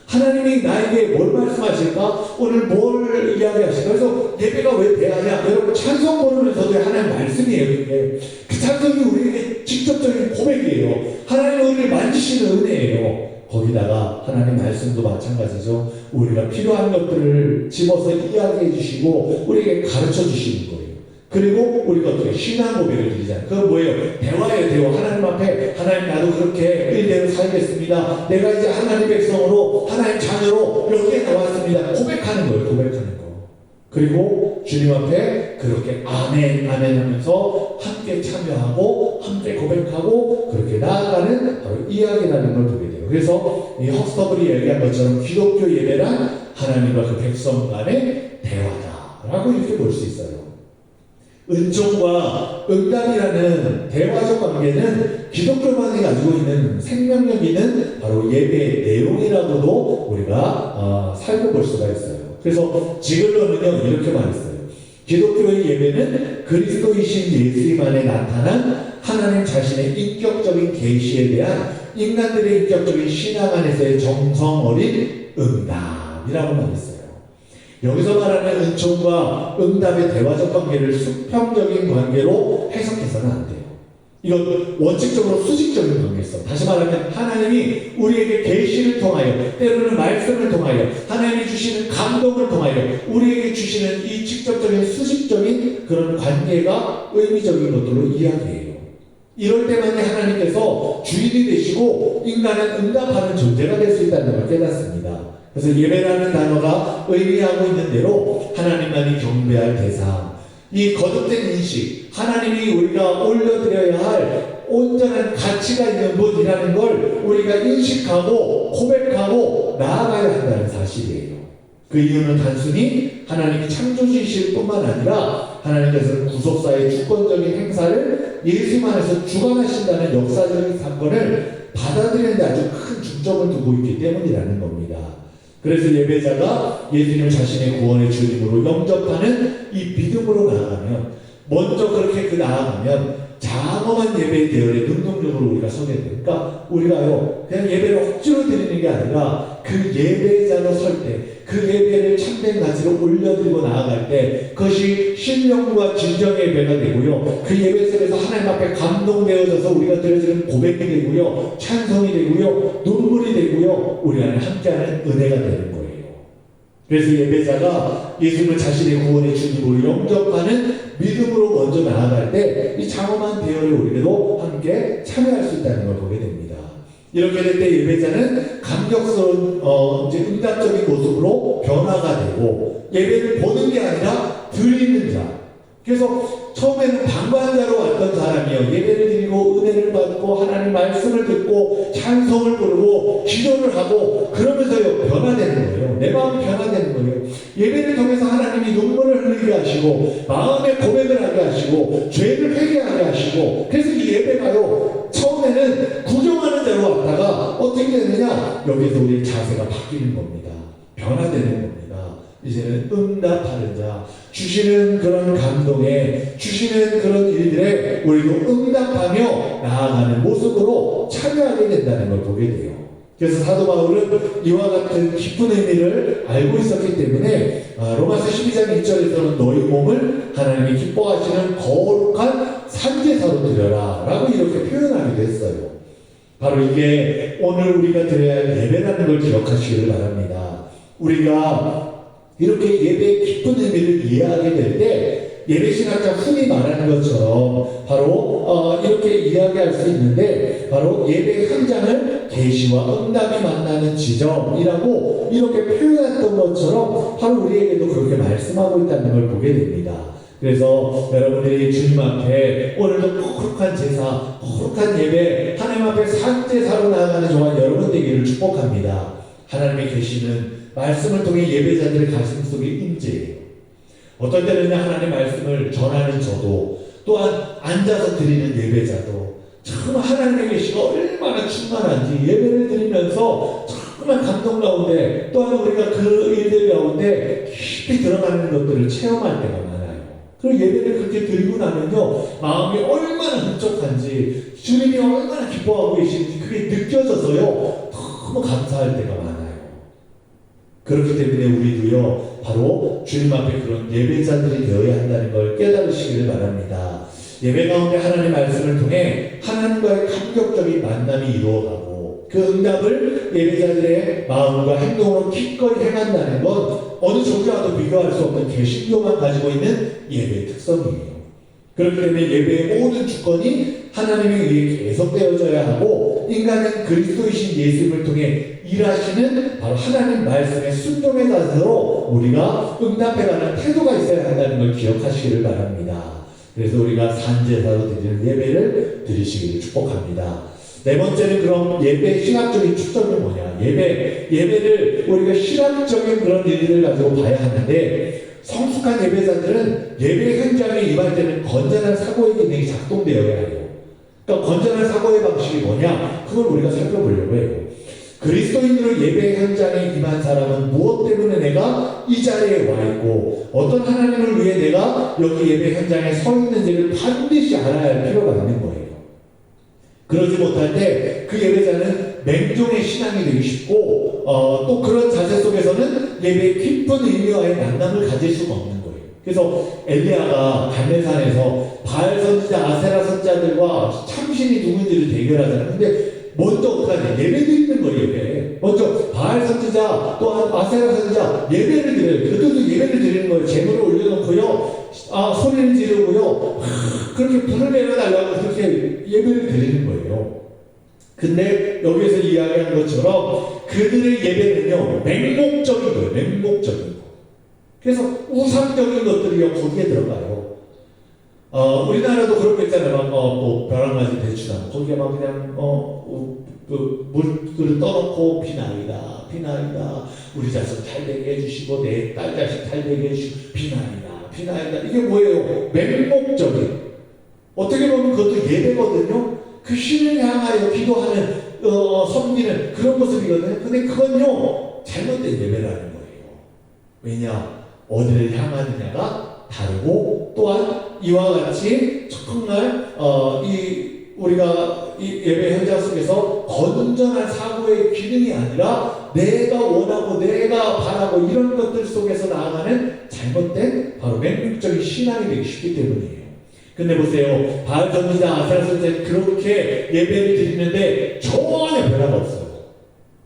하나님이 나에게 뭘 말씀하실까? 오늘 뭘 이야기하실까? 그래서 예배가 왜 대화냐? 여러분, 찬송 부르면서도 하나님 말씀이에요. 이게. 그 찬송이 우리에게 직접적인 고백이에요. 하나님이 우리를 만지시는 은혜예요. 거기다가 하나님 말씀도 마찬가지죠. 우리가 필요한 것들을 집어서 이야기해 주시고 우리에게 가르쳐 주시는 거예요. 그리고 우리가 어떻게 신앙 고백을 드리잖아요. 그건 뭐예요? 대화예요. 대화. 하나님 앞에, 하나님 나도 그렇게 의대로 살겠습니다. 내가 이제 하나님 백성으로, 하나님 자녀로 여기에 나왔습니다. 고백하는 거예요. 고백하는 거. 그리고 주님 앞에 그렇게 아멘 아멘 하면서 함께 참여하고 함께 고백하고 그렇게 나아가는 바로 이야기라는 걸 보게 돼요. 그래서 이 헉스터블이 얘기한 것처럼 기독교 예배란 하나님과 그 백성 간의 대화다라고 이렇게 볼 수 있어요. 은총과 응답이라는 대화적 관계는 기독교만이 가지고 있는 생명력 있는 바로 예배의 내용이라고도 우리가 살펴볼 수가 있어요. 그래서 지글러는요, 이렇게 말했어요. 기독교의 예배는 그리스도이신 예수님 안에 나타난 하나님 자신의 인격적인 계시에 대한 인간들의 인격적인 신앙 안에서의 정성 어린 응답이라고 말했어요. 여기서 말하는 은총과 응답의 대화적 관계를 수평적인 관계로 해석해서는 안 돼요. 이건 원칙적으로 수직적인 관계였어. 다시 말하면 하나님이 우리에게 계시를 통하여, 때로는 말씀을 통하여, 하나님이 주시는 감동을 통하여 우리에게 주시는 이 직접적인 수직적인 그런 관계가 의미적인 것들로 이야기해요. 이럴 때만이 하나님께서 주인이 되시고 인간은 응답하는 존재가 될 수 있다는 걸 깨닫습니다. 그래서 예배라는 단어가 의미하고 있는 대로 하나님만이 경배할 대상, 이 거듭된 인식, 하나님이 우리가 올려드려야 할 온전한 가치가 있는 분이라는 걸 우리가 인식하고 고백하고 나아가야 한다는 사실이에요. 그 이유는 단순히 하나님이 창조주이실 뿐만 아니라 하나님께서는 구속사의 주권적인 행사를 예수 안에서 주관하신다는 역사적인 사건을 받아들이는 데 아주 큰 중점을 두고 있기 때문이라는 겁니다. 그래서 예배자가 예수님을 자신의 구원의 주님으로 영접하는 이 믿음으로 나아가면, 먼저 그렇게 나아가면 장엄한 예배의 대열에 능동적으로 우리가 서게 돼요. 그러니까 우리가요, 그냥 예배를 억지로 드리는 게 아니라 그 예배자로 설 때, 그 예배를 참된 가치로 올려드리고 나아갈 때 그것이 신령과 진정의 예배가 되고요, 그 예배 속에서 하나님 앞에 감동되어져서 우리가 드려지는 고백이 되고요, 찬송이 되고요, 눈물이 되고요, 우리 안에 함께하는 은혜가 되는 거예요. 그래서 예배자가 예수님을 자신의 구원의 주님으로 영접하는 믿음으로 먼저 나아갈 때 이 장엄한 대열에 우리도 함께 참여할 수 있다는 걸 보게 됩니다. 이렇게 될 때 예배자는 감격스러운 응답적인 모습으로 변화가 되고, 예배를 보는 게 아니라 드리는 자. 그래서 처음에는 방관자로 왔던 사람이요, 예배를 드리고 은혜를 받고 하나님 말씀을 듣고 찬송을 부르고 기도를 하고 그러면서요 변화되는 거예요. 내 마음이 변화되는 거예요. 예배를 통해서 하나님이 눈물을 흘리게 하시고 마음의 고백을 하게 하시고 죄를 회개하게 하시고, 그래서 이 예배가요 처음에는 구경하는 자로 왔다가 어떻게 되느냐, 여기서 우리의 자세가 바뀌는 겁니다. 변화되는 겁니다. 이제는 응답하는 자, 주시는 그런 감동에, 주시는 그런 일들에 우리도 응답하며 나아가는 모습으로 참여하게 된다는 걸 보게 돼요. 그래서 사도 바울은 이와 같은 깊은 의미를 알고 있었기 때문에 로마서 12장 1절에서는 너희 몸을 하나님이 기뻐하시는 거룩한 산제사로 드려라 라고 이렇게 표현하기도 했어요. 바로 이게 오늘 우리가 드려야 할 예배라는 걸 기억하시기를 바랍니다. 우리가 이렇게 예배의 깊은 의미를 이해하게 될 때 예배신학자 흔히 말하는 것처럼 바로 이렇게 이야기할 수 있는데, 바로 예배 현장을 계시와 응답이 만나는 지점이라고 이렇게 표현했던 것처럼 바로 우리에게도 그렇게 말씀하고 있다는 걸 보게 됩니다. 그래서 여러분들이 주님 앞에 오늘도 거룩한 제사, 거룩한 예배, 하나님 앞에 산제사로 나아가는 저와 여러분 되기를 축복합니다. 하나님이 계시는 말씀을 통해 예배자들의 가슴 속에 임재해요. 어떤 때는 하나님의 말씀을 전하는 저도, 또한 앉아서 드리는 예배자도 참 하나님의 계시가 얼마나 충만한지 예배를 드리면서 정말 감동 가운데, 또한 우리가 그 일들 가운데 깊이 들어가는 것들을 체험할 때가 많아요. 그리고 예배를 그렇게 드리고 나면요 마음이 얼마나 흡족한지, 주님이 얼마나 기뻐하고 계시는지 그게 느껴져서요 너무 감사할 때가 많아요. 그렇기 때문에 우리도요 바로 주님 앞에 그런 예배자들이 되어야 한다는 걸 깨달으시기를 바랍니다. 예배 가운데 하나님의 말씀을 통해 하나님과의 감격적인 만남이 이루어가고 그 응답을 예배자들의 마음과 행동으로 기꺼이 행한다는 건 어느 종교와도 비교할 수 없는 개신교만 가지고 있는 예배의 특성이에요. 그렇기 때문에 예배의 모든 주권이 하나님에 의해 계속되어져야 하고, 인간은 그리스도이신 예수님을 통해 일하시는 바로 하나님 말씀의 순종의 자세로 우리가 응답해가는 태도가 있어야 한다는 걸 기억하시기를 바랍니다. 그래서 우리가 산제사로 드리는 예배를 드리시기를 축복합니다. 네 번째는 그럼 예배의 신학적인 축점이 뭐냐? 예배를 우리가 신학적인 그런 일들을 가지고 봐야 하는데, 성숙한 예배자들은 예배 현장에 임할 때는 건전한 사고의 기능이 작동되어야 해요. 그러니까 건전한 사고의 방식이 뭐냐? 그걸 우리가 살펴보려고 해요. 그리스도인으로 예배 현장에 임한 사람은 무엇 때문에 내가 이 자리에 와 있고 어떤 하나님을 위해 내가 여기 예배 현장에 서 있는지를 반드시 알아야 할 필요가 있는 거예요. 그러지 못할 때 그 예배자는 맹종의 신앙이 되기 쉽고 또 그런 자세 속에서는 예배의 깊은 의미와의 만남을 가질 수가 없는 거예요. 그래서 엘리야가 갈멜산에서 바알 선지자, 아세라 선지자들과 참신이 누군지를 대결하잖아요. 근데 먼저 어떡하냐? 예배 드리는 거예요. 예배. 먼저 바알 선지자, 또한 아세라 선지자 예배를 드려요. 그들도 예배를 드리는 거예요. 제물을 올려놓고요, 소리를 지르고요, 그렇게 불을 내려달라고 그렇게 예배를 드리는 거예요. 근데 여기서 이야기한 것처럼 그들의 예배는요 맹목적인 거예요. 맹목적인 거. 그래서 우상적인 것들이 거기에 들어가요. 우리나라도 그런 거 있잖아요. 뭐 벼랑맞이 대추나무 거기에 막 그냥 물그릇 떠놓고 비나이다 우리 자손 잘 되게 해주시고 내 딸 자식 잘 되게 해주시고 비나이다 비나이다. 이게 뭐예요? 맹목적인. 어떻게 보면 그것도 예배거든요. 그 신을 향하여 기도하는 섬기는 그런 모습이거든요. 근데 그건요 잘못된 예배라는 거예요. 왜냐? 어디를 향하느냐가 다르고, 또한 이와 같이 정말 우리가 이 예배 현장 속에서 건전한 사고의 기능이 아니라 내가 원하고 내가 바라고 이런 것들 속에서 나아가는 잘못된 바로 맹목적인 신앙이 되기 쉽기 때문이에요. 근데 보세요. 바알 선지자 아세라 선지자 그렇게 예배를 드리는데 전혀 변화가 없어요.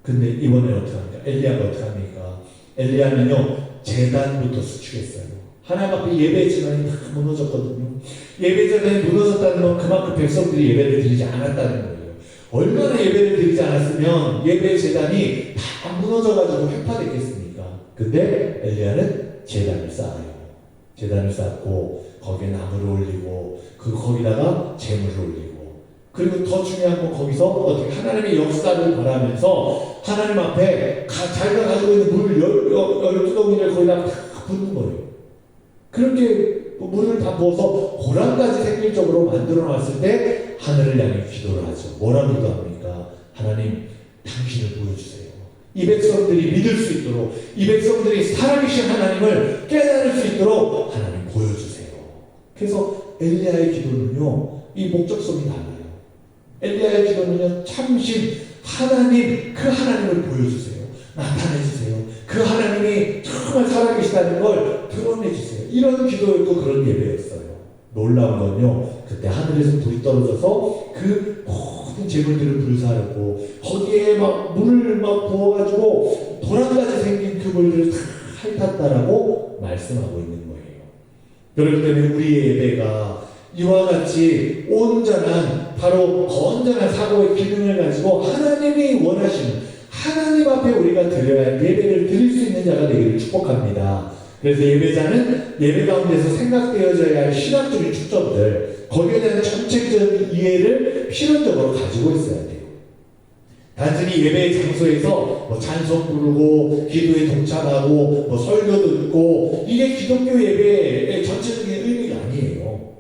근데 이번에 어떻게 합니까? 엘리야가 어떻게 합니까? 엘리야는요 제단부터 수축했어요. 하나님 앞에 예배 제단이 다 무너졌거든요. 예배 제단이 무너졌다는 건 그만큼 백성들이 예배를 드리지 않았다는 거예요. 얼마나 예배를 드리지 않았으면 예배 제단이 다 무너져가지고 훼파됐겠습니까? 근데 엘리야는 제단을 쌓아요. 제단을 쌓고 거기에 나무를 올리고 거기다가 재물을 올리고, 그리고 더 중요한 건 거기서 어떻게 하나님의 역사를 바라면서 하나님 앞에 자기가 가지고 있는 물 12동이를 거기다가 다 붓는 거예요. 그렇게 물을 다 부어서 고랑까지 생길 적으로 만들어 놨을 때 하늘을 향해 기도를 하죠. 뭐라고 기도합니까? 하나님, 당신을 보여주세요. 이 백성들이 믿을 수 있도록, 이 백성들이 살아계신 하나님을 깨달을 수 있도록 하나님 보여주세요. 그래서 엘리야의 기도는요 이 목적성이 달라요. 엘리야의 기도는요 참신 하나님, 그 하나님을 보여주세요. 나타내주세요. 그 하나님이 정말 살아계시다는 걸 드러내주세요. 이런 기도였고 그런 예배였어요. 놀라운 건요 그때 하늘에서 불이 떨어져서 그 모든 재물들을 불사르고 거기에 막 물을 막 부어가지고 도랑까지 생긴 그 물들을 다 핥았다라고 말씀하고 있는 거예요. 그렇기 때문에 우리의 예배가 이와 같이 온전한 바로 건전한 사고의 기능을 가지고 하나님이 원하시는 하나님 앞에 우리가 드려야 할 예배를 드릴 수 있는 자가 되기를 축복합니다. 그래서 예배자는 예배 가운데서 생각되어져야 할 신학적인 축적들, 거기에 대한 정책적인 이해를 필연적으로 가지고 있어야 돼요. 단순히 예배의 장소에서 찬송 부르고 기도에 동참하고 설교 듣고 이게 기독교 예배의 전체적인 의미가 아니에요.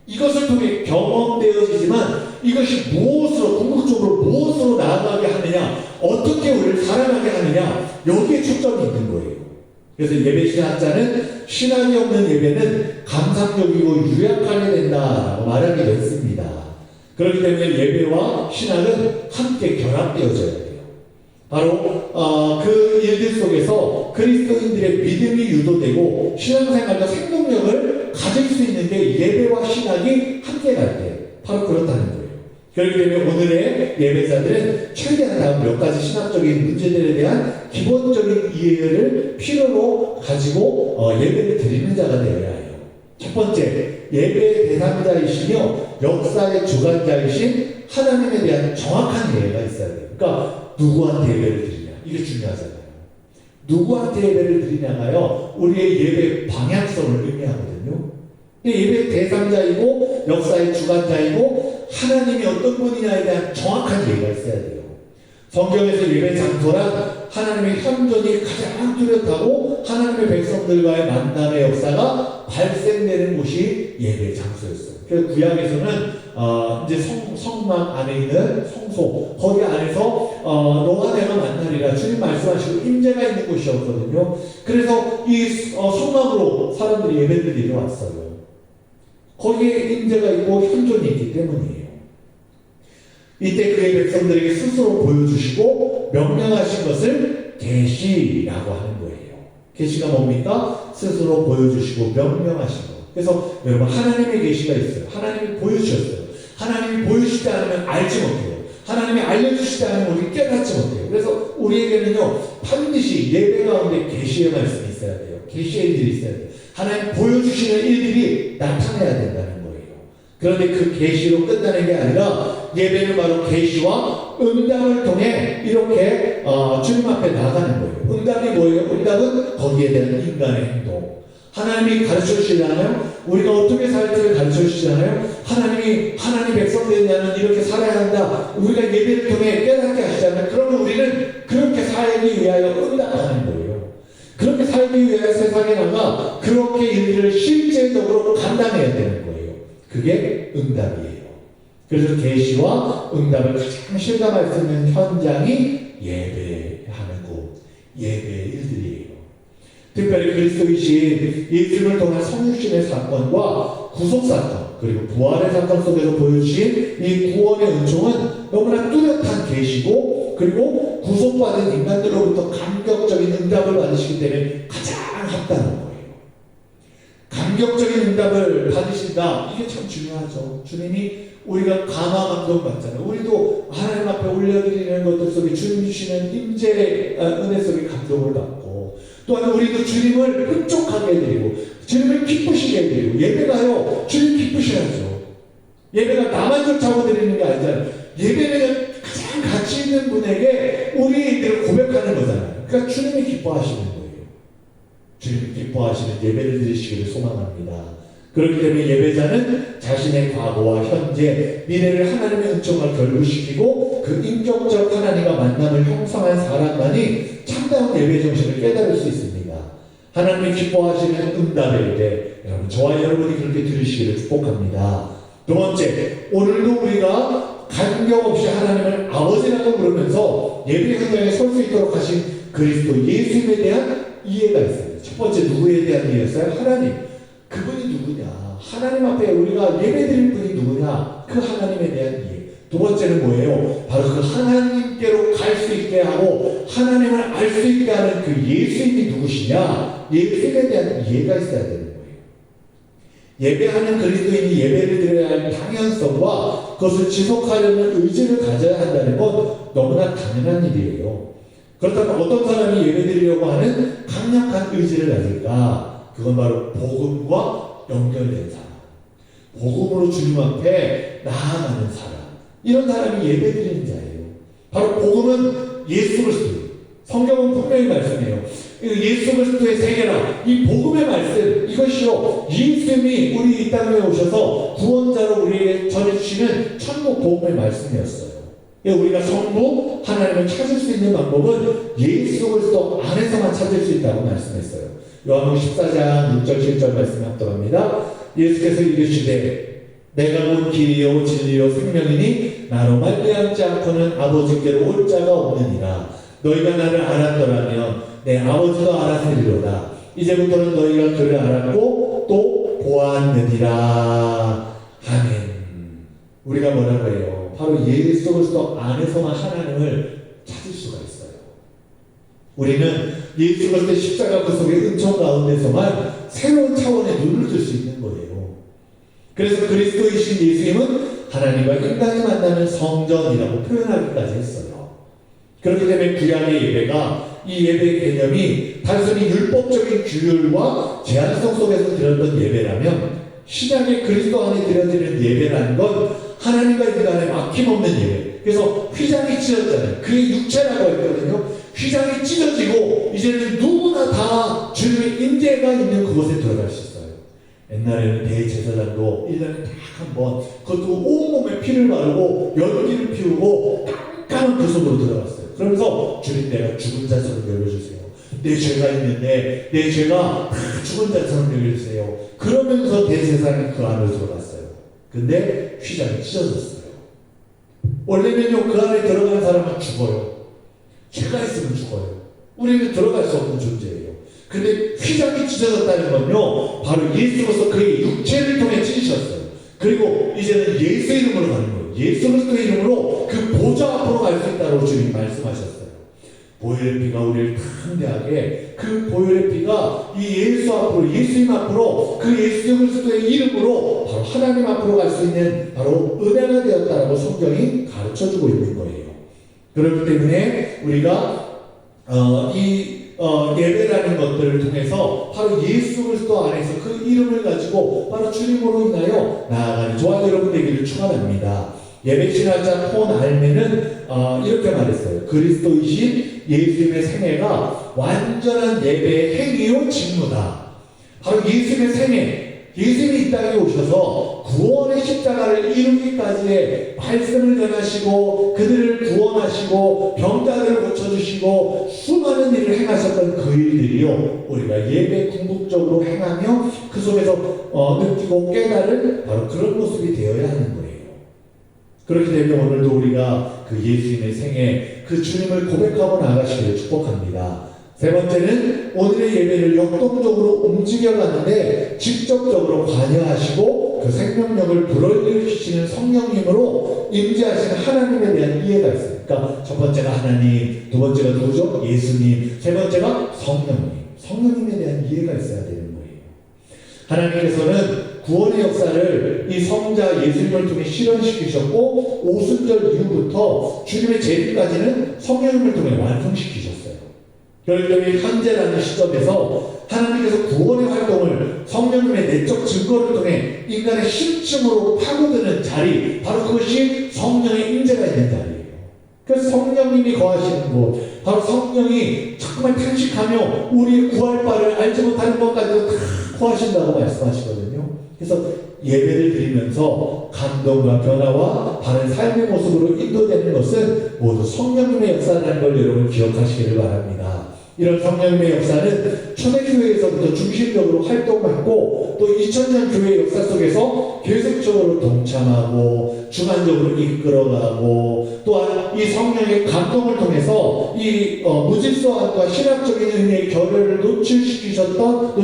이것을 통해 경험되어지지만 이것이 무엇으로 궁극적으로 무엇으로 나아가게 하느냐, 어떻게 우리를 살아가게 하느냐, 여기에 초점이 있는 거예요. 그래서 예배 신학자는 신앙이 없는 예배는 감상적이고 유약하게 된다라고 말하기도 했습니다. 그렇기 때문에 예배와 신앙은 함께 결합되어져야 돼요. 바로 그 일들 속에서 그리스도인들의 믿음이 유도되고 신앙생활과 생동력을 가질 수 있는 게 예배와 신앙이 함께 갈 때 바로 그렇다는 거예요. 그렇기 때문에 오늘의 예배자들은 최대한 다음 몇 가지 신학적인 문제들에 대한 기본적인 이해를 필요로 가지고 예배를 드리는 자가 되어야 해요. 첫 번째, 예배의 대상자이시며 역사의 주관자이신 하나님에 대한 정확한 이해가 있어야 돼요. 그러니까 누구한테 예배를 드리냐, 이게 중요하잖아요. 누구한테 예배를 드리냐가요 우리의 예배 방향성을 의미하거든요. 예배의 대상자이고 역사의 주관자이고 하나님이 어떤 분이냐에 대한 정확한 이해가 있어야 돼요. 성경에서 예배 장소란 하나님의 현존이 가장 뚜렷하고 하나님의 백성들과의 만남의 역사가 발생되는 곳이 예배 장소였어요. 그래서 구약에서는 이제 성막 안에 있는 성소, 거기 안에서 너와 내가 만나리라 주님 말씀하시고 임재가 있는 곳이었거든요. 그래서 이 성막으로 사람들이 예배를 드리러 왔어요. 거기에 임재가 있고 현존이 있기 때문이에요. 이때 그의 백성들에게 스스로 보여주시고 명령하신 것을 계시라고 하는 거예요. 계시가 뭡니까? 스스로 보여주시고 명령하신 것. 그래서 여러분 하나님의 계시가 있어요. 하나님이 보여주셨어요. 하나님이 보여주시지 않으면 알지 못해요. 하나님이 알려주시지 않으면 우리 깨닫지 못해요. 그래서 우리에게는요 반드시 예배 가운데 계시의 말씀이 있어야 돼요. 계시의 일들이 있어야 돼요. 하나님 보여주시는 일들이 나타나야 된다는 거예요. 그런데 그 계시로 끝나는 게 아니라 예배는 바로 계시와 응답을 통해 이렇게 주님 앞에 나가는 거예요. 응답이 뭐예요? 응답은 거기에 대한 인간의 행동. 하나님이 가르쳐 주시잖아요. 우리가 어떻게 살지를 가르쳐 주시잖아요. 하나님이 하나님 백성 되는 자는 이렇게 살아야 한다. 우리가 예배를 통해 깨닫게 하시잖아요. 그러면 우리는 그렇게 살기 위하여 응답하는 거예요. 그렇게 살기 위하여 세상에 나가 그렇게 일들을 실제 그게 응답이에요. 그래서 계시와 응답을 가장 실감할 수 있는 현장이 예배하는 곳, 예배의 일들이에요. 특별히 그리스도이신 예수를 통한 성육신의 사건과 구속사건 그리고 부활의 사건 속에서 보여주신 이 구원의 은총은 너무나 뚜렷한 계시고 그리고 구속받은 인간들로부터 감격적인 응답을 받으시기 때문에 가장 합당한 거예요. 감격적인 응답을 받으신다. 이게 참 중요하죠. 주님이 우리가 감화 감동 받잖아요. 우리도 하나님 앞에 올려드리는 것들 속에 주님 주시는 임재의 은혜 속에 감동을 받고 또한 우리도 주님을 흡족하게 해드리고 주님을 기쁘시게 해드리고 예배가요 주님 기쁘셔야죠. 예배가 나만 쫓아오 드리는 게 아니잖아요. 예배는 가장 가치 있는 분에게 우리들을 고백하는 거잖아요. 그러니까 주님이 기뻐하시는 거예요. 주님이 기뻐하시는 예배를 드리시기를 소망합니다. 그렇기 때문에 예배자는 자신의 과거와 현재, 미래를 하나님의 은총과 결부시키고 그 인격적 하나님과 만남을 형성한 사람만이 참다운 예배 정신을 깨달을 수 있습니다. 하나님이 기뻐하시는 응답의 예배, 여러분 저와 여러분이 그렇게 들으시기를 축복합니다. 두 번째, 오늘도 우리가 간격 없이 하나님을 아버지라고 부르면서 예배 현장에 설 수 있도록 하신 그리스도 예수님에 대한 이해가 있습니다. 첫 번째 누구에 대한 이해였어요? 하나님. 그분이 누구냐? 하나님 앞에 우리가 예배드릴 분이 누구냐? 그 하나님에 대한 이해. 두 번째는 뭐예요? 바로 그 하나님께로 갈 수 있게 하고 하나님을 알 수 있게 하는 그 예수님이 누구시냐? 예수님에 대한 이해가 있어야 되는 거예요. 예배하는 그리스도인이 예배를 드려야 할 당연성과 그것을 지속하려는 의지를 가져야 한다는 건 너무나 당연한 일이에요. 그렇다면 어떤 사람이 예배드리려고 하는 강력한 의지를 가질까? 그건 바로 복음과 연결된 사람. 복음으로 주님 앞에 나아가는 사람. 이런 사람이 예배드리는 자예요. 바로 복음은 예수 그리스도. 성경은 분명히 말씀해요. 예수 그리스도의 세계라. 이 복음의 말씀, 이것이요. 예수님이 우리 이 땅에 오셔서 구원자로 우리에게 전해주시는 천국 복음의 말씀이었어요. 우리가 성부 하나님을 찾을 수 있는 방법은 예수 그리스도 안에서만 찾을 수 있다고 말씀했어요. 요한복음 14장 6절 7절 말씀 합독합니다. 예수께서 이르시되 내가 온 길이요 진리요 생명이니 나로 말미암지 않고는 아버지께로 올 자가 없느니라. 너희가 나를 알았더라면 내 아버지도 알았으리로다. 이제부터는 너희가 그를 알았고 또 보았느니라. 아멘. 우리가 뭐라고 해요? 바로 예수 그리스도 안에서만 하나님을 찾을 수가 있어요. 우리는 예수 그리스도의 십자가 그 속의 은총 가운데서만 새로운 차원의 눈을 뜰 수 있는 거예요. 그래서 그리스도이신 예수님은 하나님과 인간이 만나는 성전이라고 표현하기까지 했어요. 그렇기 때문에 구약의 예배가 이 예배의 개념이 단순히 율법적인 규율과 제한성 속에서 드렸던 예배라면 신약의 그리스도 안에 드려지는 예배라는 건 하나님과 인간의 막힘없는 예배. 그래서 휘장이 찢어졌잖아요. 그게 육체라고 했거든요. 휘장이 찢어지고 이제는 누구나 다 주님의 임재가 있는 그곳에 들어갈 수 있어요. 옛날에는 대제사장도 1년에 딱 한 번 그것도 온몸에 피를 바르고 연기를 피우고 깜깜한 그 속으로 들어갔어요. 그러면서 주님 내가 죽은 자처럼 여겨주세요. 내 죄가 있는데 내 죄가 죽은 자처럼 여겨주세요. 그러면서 대제사장이 그 안으로 들어갔어요. 근데 휘장이 찢어졌어요. 원래는요 그 안에 들어간 사람은 죽어요. 죄가 있으면 죽어요. 우리는 들어갈 수 없는 존재예요. 근데 휘장이 찢어졌다는 건요 바로 예수로서 그의 육체를 통해 찢으셨어요. 그리고 이제는 예수 이름으로 가는 거예요. 예수 그리스도의 이름으로 그 보좌 앞으로 갈 수 있다고 주님 말씀하셨어요. 보혈의 피가 우리를 담대하게 그 보혈의 피가 이 예수 앞으로 예수님 앞으로 그 예수 그리스도의 이름으로 바로 하나님 앞으로 갈 수 있는 바로 은혜가 되었다라고 성경이 가르쳐주고 있는 거예요. 그렇기 때문에 우리가 예배라는 것들을 통해서 바로 예수 그리스도 안에서 그 이름을 가지고 바로 주님으로 인하여 나아가는 저와 여러분 되기를 축원합니다. 예배 신학자 폰 알멘은 이렇게 말했어요. 그리스도이신 예수님의 생애가 완전한 예배의 행위요 직무다. 바로 예수님의 생애, 예수님이 이 땅에 오셔서 구원의 십자가를 이루기까지의 말씀을 전하시고 그들을 구원하시고 병자들을 고쳐주시고 수많은 일을 행하셨던 그 일들이요 우리가 예배 궁극적으로 행하며 그 속에서 느끼고 깨달을 바로 그런 모습이 되어야 하는 거예요. 그렇기 때문에 오늘도 우리가 그 예수님의 생애, 그 주님을 고백하고 나아가시기를 축복합니다. 세 번째는 오늘의 예배를 역동적으로 움직여가는데 직접적으로 관여하시고 그 생명력을 불어일으키시는 성령님으로 임재하시는 하나님에 대한 이해가 있어요. 그러니까 첫 번째가 하나님, 두 번째가 누구죠? 예수님, 세 번째가 성령님. 성령님에 대한 이해가 있어야 되는 거예요. 하나님께서는 구원의 역사를 이 성자 예수님을 통해 실현시키셨고 오순절 이후부터 주님의 재림까지는 성령님을 통해 완성시키셨어요. 그렇기 때문에 현재라는 시점에서 하나님께서 구원의 활동을 성령님의 내적 증거를 통해 인간의 심층으로 파고드는 자리, 바로 그것이 성령의 임재가 있는 자리예요. 그래서 성령님이 거하시는 곳, 바로 성령이 자꾸만 탄식하며 우리의 구할 바를 알지 못하는 것까지도 다 거하신다고 말씀하시거든요. 그래서 예배를 드리면서 감동과 변화와 바른 삶의 모습으로 인도되는 것은 모두 성령님의 역사라는 걸 여러분 기억하시기를 바랍니다. 이런 성령님의 역사는 초대교회에서부터 중심적으로 활동했고 또 2000년 교회 역사 속에서 계속적으로 동참하고 주관적으로 이끌어가고 또한 이 성령의 감동을 통해서 이 무질서함과 신학적인 의미의 결여를 노출시켰던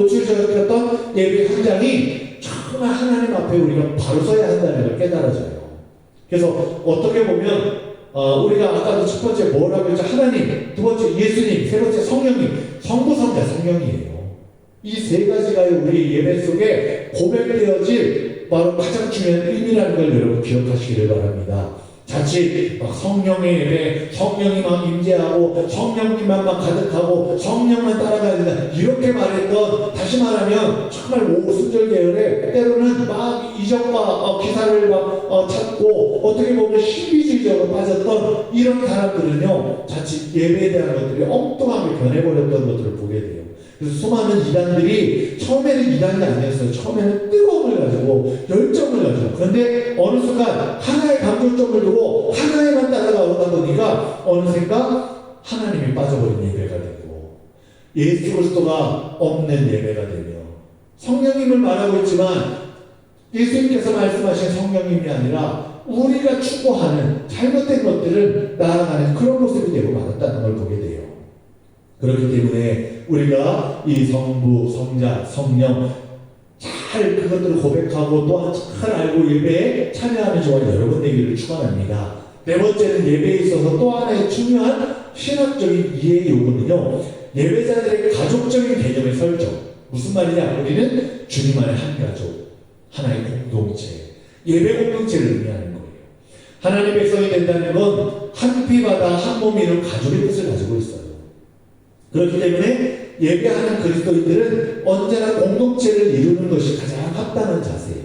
예배 현장이 정말 하나님 앞에 우리가 바로 서야 한다는 걸 깨달아져요. 그래서 어떻게 보면 우리가 아까도 첫 번째 뭐라고 했죠? 하나님, 두 번째 예수님, 세 번째 성령님, 성부, 성자, 성령이에요. 이 세 가지가 우리 예배 속에 고백되어질 바로 가장 중요한 의미라는 걸 여러분 기억하시기를 바랍니다. 자칫 막 성령의 예배, 성령이 막 임재하고 성령님만 막 가득하고 성령만 따라가야 된다 이렇게 말했던, 다시 말하면 정말 오순절 계열에 때로는 막 이적과 기사를 막 찾고 어떻게 보면 신비주의적으로 빠졌던 이런 사람들은요 자칫 예배에 대한 것들이 엉뚱하게 변해버렸던 것들을 보게 돼요. 그래서 수많은 이단들이 처음에는 이단이 아니었어요. 처음에는 뜨거움을 가지고 열정을 가지고, 그런데 어느 순간 하나의 감정점을 두고 하나에만 따라가다 보니까 어느샌가 하나님이 빠져버린 예배가 되고 예수 그리스도가 없는 예배가 되며, 성령님을 말하고 있지만 예수님께서 말씀하신 성령님이 아니라 우리가 추구하는 잘못된 것들을 나아가는 그런 모습이 되고 말았다는 걸 보게 돼요. 그렇기 때문에 우리가 이 성부, 성자, 성령 잘 그것들을 고백하고 또한 잘 알고 예배에 참여하는 저와 여러분 되기를 축원합니다. 네 번째는 예배에 있어서 또 하나의 중요한 신학적인 이해의 요구는요, 예배자들의 가족적인 개념의 설정. 무슨 말이냐? 우리는 주님 안에 한 가족, 하나의 공동체, 예배 공동체를 의미하는 거예요. 하나님의 백성이 된다는 건 한 피 바다 한 몸 이룬 가족의 뜻을 가지고 있어요. 그렇기 때문에 예배하는 그리스도인들은 언제나 공동체를 이루는 것이 가장 합당한 자세예요.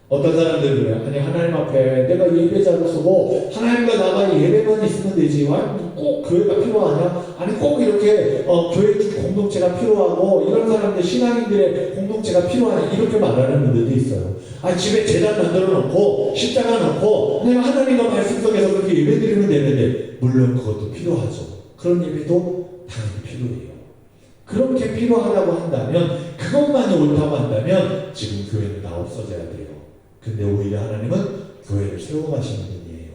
어떤 사람들은 그래요. 아니 하나님 앞에 내가 예배자로 서고 하나님과 나가 예배만 있으면 되지 꼭 교회가 필요하냐? 아니 꼭 이렇게 교회 공동체가 필요하고 이런 사람들 신앙인들의 공동체가 필요하냐? 이렇게 말하는 분들도 있어요. 아 집에 제단 만들어 놓고 십자가 놓고 내가 하나님과 말씀 속에서 그렇게 예배 드리면 되는데, 물론 그것도 필요하죠. 그런 예배도 당연히 필요해요. 그렇게 필요하다고 한다면, 그것만이 옳다고 한다면 지금 교회는 다 없어져야 돼요. 근데 오히려 하나님은 교회를 세워가시는 분이에요.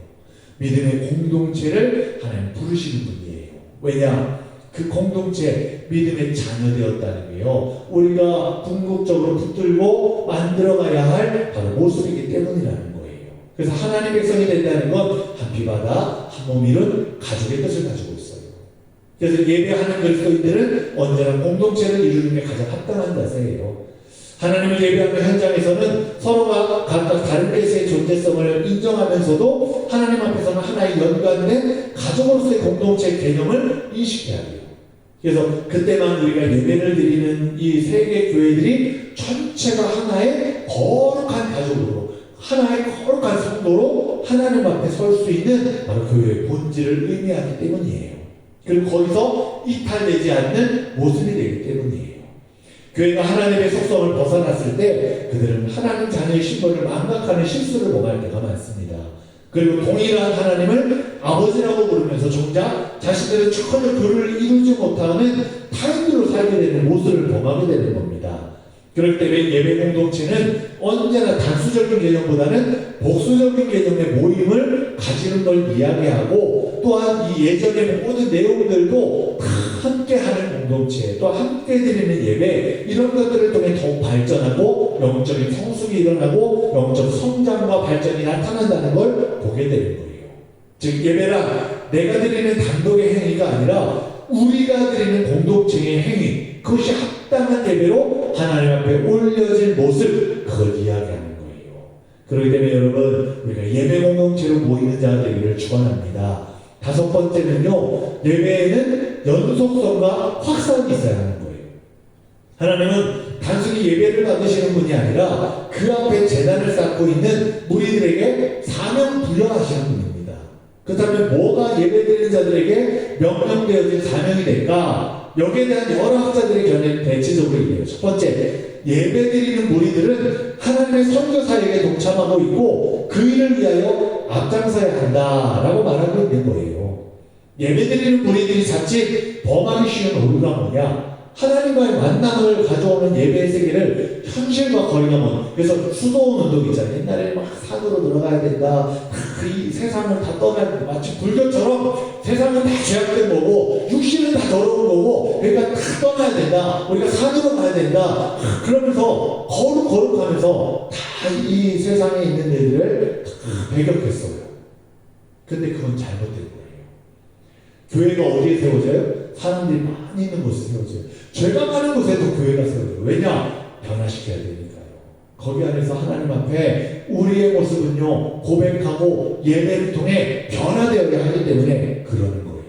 믿음의 공동체를 하나님 부르시는 분이에요. 왜냐? 그 공동체, 믿음의 자녀 되었다는 게요, 우리가 궁극적으로 붙들고 만들어가야 할 바로 모습이기 때문이라는 거예요. 그래서 하나님의 백성이 된다는 건 한 피 바다 한 몸 이룬 가족의 뜻을 가지고 있어요. 그래서 예배하는 그리스도인들은 언제나 공동체를 이루는 게 가장 합당한 자세예요. 하나님을 예배하는 현장에서는 서로가 각각 다른 계시의 존재성을 인정하면서도 하나님 앞에서는 하나의 연관된 가족으로서의 공동체 개념을 인식해야 돼요. 그래서 그때만 우리가 예배를 드리는 이 세계 교회들이 전체가 하나의 거룩한 가족으로, 하나의 거룩한 성도로 하나님 앞에 설 수 있는 바로 교회의 본질을 의미하기 때문이에요. 그리고 거기서 이탈되지 않는 모습이 되기 때문이에요. 교회가 하나님의 속성을 벗어났을 때 그들은 하나님 자녀의 신분을 망각하는 실수를 범할 때가 많습니다. 그리고 동일한 하나님을 아버지라고 부르면서 정작 자신들은 전혀 교를 이루지 못하는 타인들로 살게 되는 모습을 범하게 되는 겁니다. 그렇기 때문에 예배 공동체는 언제나 단수적인 개념보다는 복수적인 개념의 모임을 가지는 걸 이야기하고, 또한 이 예전의 모든 내용들도 다 함께하는 공동체, 또 함께 드리는 예배, 이런 것들을 통해 더욱 발전하고 영적인 성숙이 일어나고 영적 성장과 발전이 나타난다는 걸 보게 되는 거예요. 즉 예배란 내가 드리는 단독의 행위가 아니라 우리가 드리는 공동체의 행위, 그것이 합당한 예배로 하나님 앞에 올려질 모습, 그걸 이야기하는 거예요. 그렇기 때문에 여러분, 우리가 예배 공동체로 모이는 자가 되기를 축원합니다. 다섯 번째는요, 예배에는 연속성과 확산이 있어야 하는 거예요. 하나님은 단순히 예배를 받으시는 분이 아니라 그 앞에 제단을 쌓고 있는 무리들에게 사명 부여하시는 분입니다. 그렇다면 뭐가 예배드리는 자들에게 명령되어진 사명이 될까? 여기에 대한 여러 학자들의 견해는 대체적으로 있네요. 첫 번째, 예배드리는 무리들은 하나님의 선교 사역에 동참하고 있고 그 일을 위하여 앞장서야 한다라고 말하고 있는 거예요. 예배드리는 무리들이 자칫 범하기 쉬운 오류가 뭐냐? 하나님과의 만남을 가져오는 예배의 세계를 현실과 거리가 먼, 그래서 수도원 운동 있잖아요. 옛날에 막 산으로 들어가야 된다, 이 세상을 다 떠나야 된다, 마치 불교처럼 세상은 다 죄악된 거고 육신은 다 더러운 거고, 그러니까 다 떠나야 된다, 우리가 산으로 가야 된다, 그러면서 거룩하면서 다 이 세상에 있는 애들을 배격했어요. 근데 그건 잘못된 거예요. 교회가 어디에 세워져요? 사람들이 많이 있는 곳에 세워져요. 죄가 많은 곳에도 교회가 세워져요. 왜냐? 변화시켜야 되니까요. 거기 안에서 하나님 앞에 우리의 모습은요, 고백하고 예배를 통해 변화되어야 하기 때문에 그러는 거예요.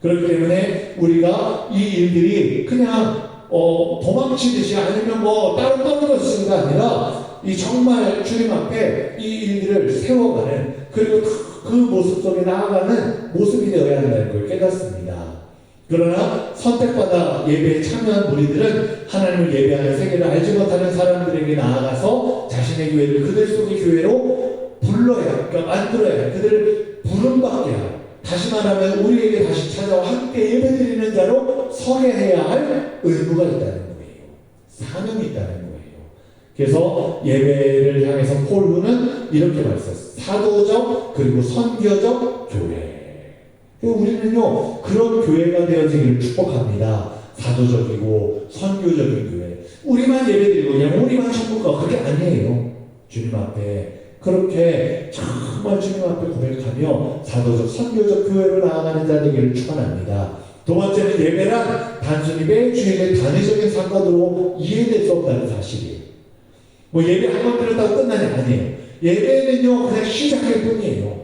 그렇기 때문에 우리가 이 일들이 그냥 도망치듯이 아니면 뭐 따로 떨어졌습니다 아니라 이 정말 주님 앞에 이 일들을 세워가는, 그리고 그 모습 속에 나아가는 모습이 되어야 한다는 걸 깨닫습니다. 그러나 선택받아 예배에 참여한 무리들은 하나님을 예배하는 세계를 알지 못하는 사람들에게 나아가서 자신의 교회를 그들 속의 교회로 불러야, 그러니까 만들어야, 그들을 부름받게 하고, 다시 말하면 우리에게 다시 찾아와 함께 예배드리는 자로 서게 해야 할 의무가 있다는 거예요. 사명이 있다는 거예요. 그래서 예배를 향해서 폴루는 이렇게 말했어요. 사도적 그리고 선교적 교회. 우리는요, 그런 교회가 되어지기를 축복합니다. 사도적이고 선교적인 교회. 우리만 예배드리고 그냥 우리만 천국 가, 그게 아니에요. 주님 앞에 그렇게 정말 주님 앞에 고백하며 사도적 선교적 교회로 나아가는 자 되기를 축원합니다. 두 번째는 예배란 단순히 매주일의 단회적인 상관으로 이해될 수 없다는 사실이에요. 뭐 예배 한 번 드렸다고 끝나는 게 아니에요. 예배는요, 그냥 시작할 뿐이에요.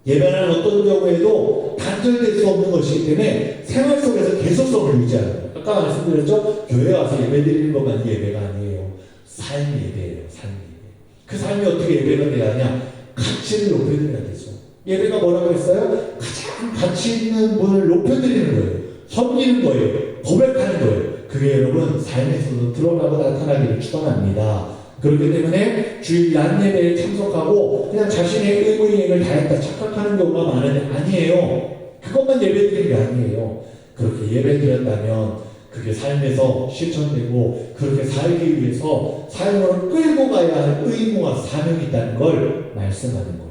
예배는 어떤 경우에도 단절될 수 없는 것이기 때문에 생활 속에서 계속성을 유지하는 거예요. 아까 말씀드렸죠? 교회 와서 예배 드리는 것만 예배가 아니에요. 삶 예배예요. 삶 예배. 그 삶이 어떻게 예배가 돼야 하냐? 가치를 높여드려야 되죠. 예배가 뭐라고 했어요? 가장 가치 있는 분을 높여드리는 거예요. 섬기는 거예요. 고백하는 거예요. 그게 여러분 삶에서도 드러나고 나타나기를 축원합니다. 그렇기 때문에 주일 낮 예배에 참석하고 그냥 자신의 의무 이행을 다했다 착각하는 경우가 많은데 아니에요. 그것만 예배드리는 게 아니에요. 그렇게 예배드렸다면 그게 삶에서 실천되고 그렇게 살기 위해서 삶으로 끌고 가야 할 의무와 사명이 있다는 걸 말씀하는 거예요.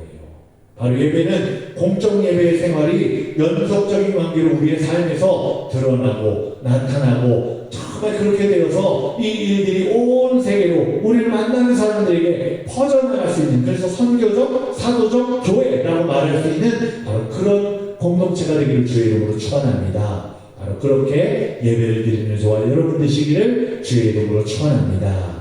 바로 예배는 공적 예배의 생활이 연속적인 관계로 우리의 삶에서 드러나고 나타나고 정말 그렇게 되어서 이 일들이 온 세계로 우리를 만나는 사람들에게 퍼져나갈 수 있는, 그래서 선교적, 사도적 교회라고 말할 수 있는 바로 그런 공동체가 되기를 주의 이름으로 축원합니다. 바로 그렇게 예배를 드리는 저와 여러분 되시기를 주의 이름으로 축원합니다.